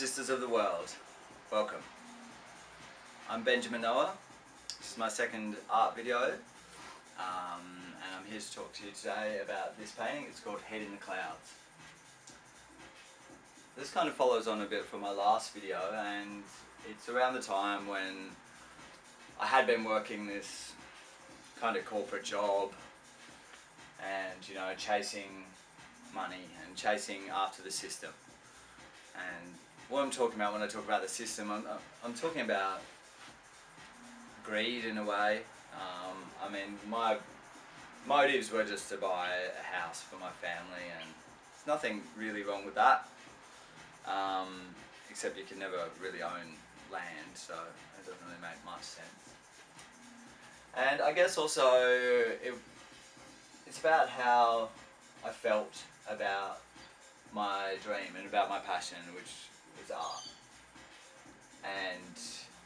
sisters of the world, welcome. I'm Benjamin Noah. This is my second art video, and I'm here to talk to you today about this painting. It's called Head in the Clouds. This kind of follows on a bit from my last video, and it's around the time when I had been working this kind of corporate job and, you know, chasing money and chasing after the system. And what I'm talking about when I talk about the system, I'm talking about greed in a way. I mean, my motives were just to buy a house for my family, and there's nothing really wrong with that, except you can never really own land, so it doesn't really make much sense. And I guess also it's about how I felt about my dream and about my passion, which is art and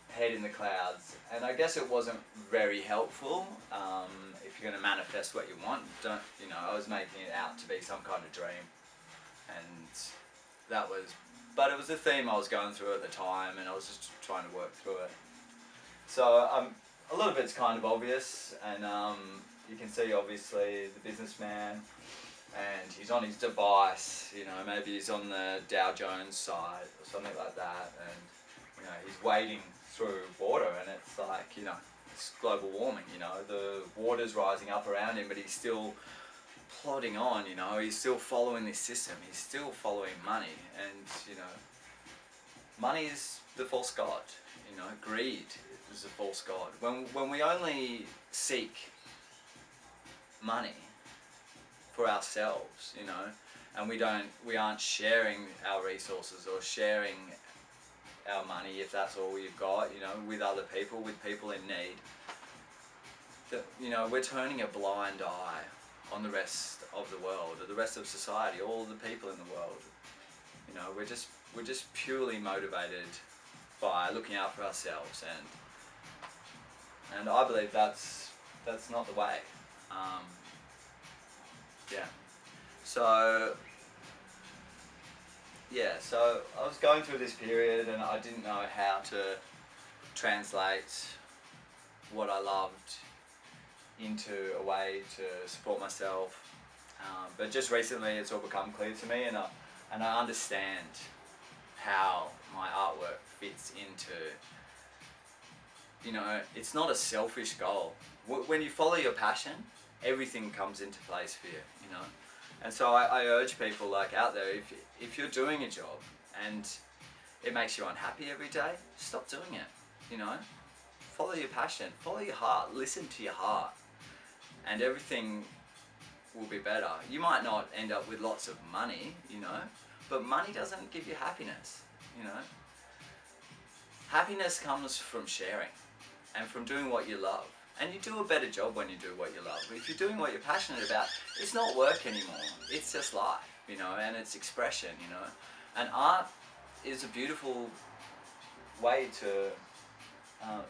Head in the Clouds. And I guess it wasn't very helpful. If you're going to manifest what you want, I was making it out to be some kind of dream, and but it was a theme I was going through at the time, and I was just trying to work through it. So a lot of it's kind of obvious, and you can see obviously the businessman, and he's on his device, you know, maybe he's on the Dow Jones side or something like that, and, you know, he's wading through water, and it's like, you know, it's global warming, you know, the water's rising up around him, but he's still plodding on, you know, he's still following this system, he's still following money, and, you know, money is the false god, you know, greed is the false god. When we only seek money for ourselves, you know, and we aren't sharing our resources or sharing our money, if that's all we've got, you know, with other people, with people in need, you know, we're turning a blind eye on the rest of the world, or the rest of society, all the people in the world. You know, we're just purely motivated by looking out for ourselves, and I believe that's not the way. Yeah. So I was going through this period, and I didn't know how to translate what I loved into a way to support myself. But just recently it's all become clear to me, and I understand how my artwork fits into, you know, it's not a selfish goal. When you follow your passion, everything comes into place for you, you know. And so I urge people like out there, if you're doing a job and it makes you unhappy every day, stop doing it, you know. Follow your passion, follow your heart, listen to your heart, and everything will be better. You might not end up with lots of money, you know, but money doesn't give you happiness, you know. Happiness comes from sharing and from doing what you love. And you do a better job when you do what you love. If you're doing what you're passionate about, it's not work anymore. It's just life, you know, and it's expression, you know. And art is a beautiful way to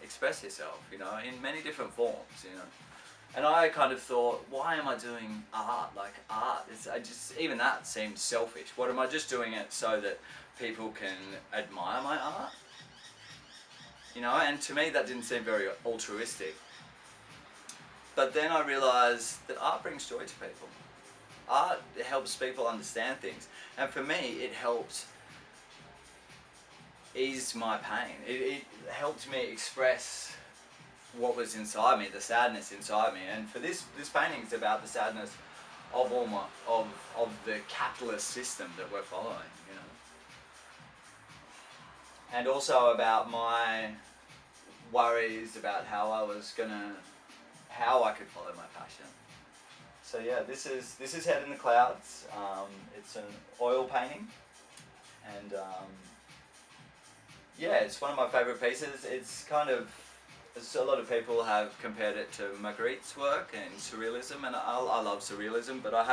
express yourself, you know, in many different forms, you know. And I kind of thought, why am I doing art? Like art, even that seemed selfish. What, am I just doing it so that people can admire my art? You know, and to me that didn't seem very altruistic. But then I realised that art brings joy to people. Art helps people understand things. And for me, it helped ease my pain. It helped me express what was inside me, the sadness inside me. And for this painting is about the sadness of of the capitalist system that we're following, you know. And also about my worries about how I could follow my passion. So yeah, this is Head in the Clouds. It's an oil painting, and yeah, it's one of my favourite pieces. It's kind of, a lot of people have compared it to Magritte's work and Surrealism, and I love Surrealism, but I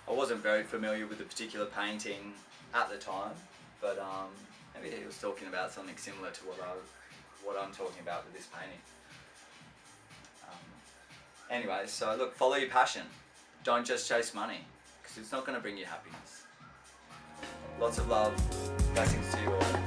wasn't very familiar with the particular painting at the time, but maybe he was talking about something similar to what I'm talking about with this painting. Anyway, so look, follow your passion. Don't just chase money, because it's not going to bring you happiness. Lots of love. Blessings to you all.